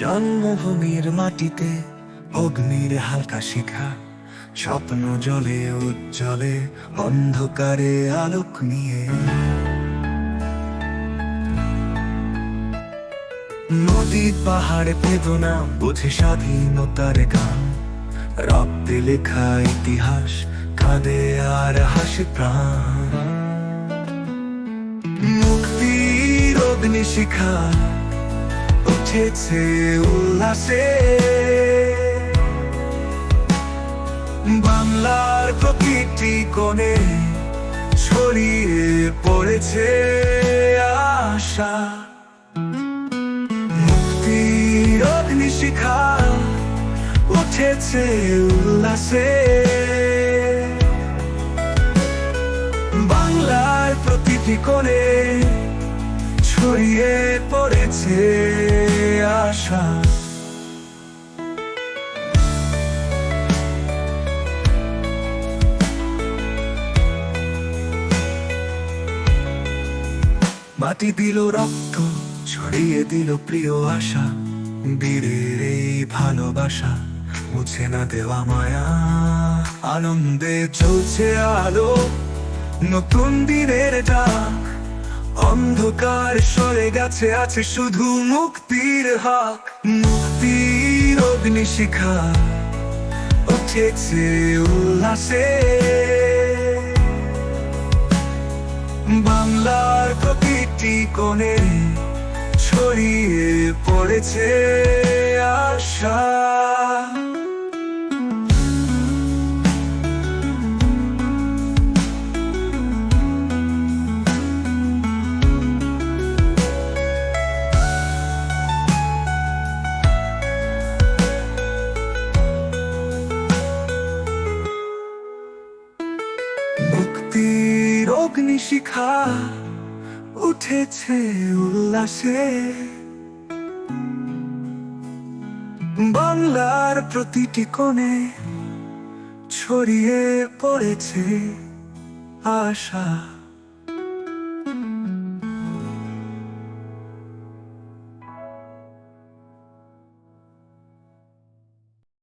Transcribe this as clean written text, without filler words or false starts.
জন্মভূমির মাটিতে অগ্নির হালকা শিখা, স্বপ্ন জলে উজ্জ্বলে অন্ধকারে আলোক নিয়ে। নদী পাহাড়ে বেদনা বোঝে স্বাধীনতার গান, রক্তে লেখা ইতিহাস কাঁদে আর হাসে প্রাণ। মুক্তির অগ্নিশিখা উঠেছে উল্লাসে, বাংলার প্রতিটি কোণে ছড়িয়ে পড়েছে আশা। মুক্তির অগ্নিশিখা উঠেছে উল্লাসে, বাংলার প্রতিটি কোণে ছড়িয়ে পড়েছে আশা। মাটি দিল রক্ত, ছড়িয়ে দিল প্রিয় আশা, বীরের এই ভালোবাসা মুছে না দেওয়া মায়া। আনন্দে চলছে আলো, নতুন দিনের ডাক, অন্ধকার সরে গেছে, আছে শুধু মুক্তির হাক। মুক্তির অগ্নিশিখা উঠেছে উল্লাসে, বাংলার প্রতিটি কোণে ছড়িয়ে পড়েছে আশা। মুক্তির অগ্নিশিখা উঠেছে উল্লাসে, বাংলার প্রতিটি কোণে ছড়িয়ে পড়েছে আশা।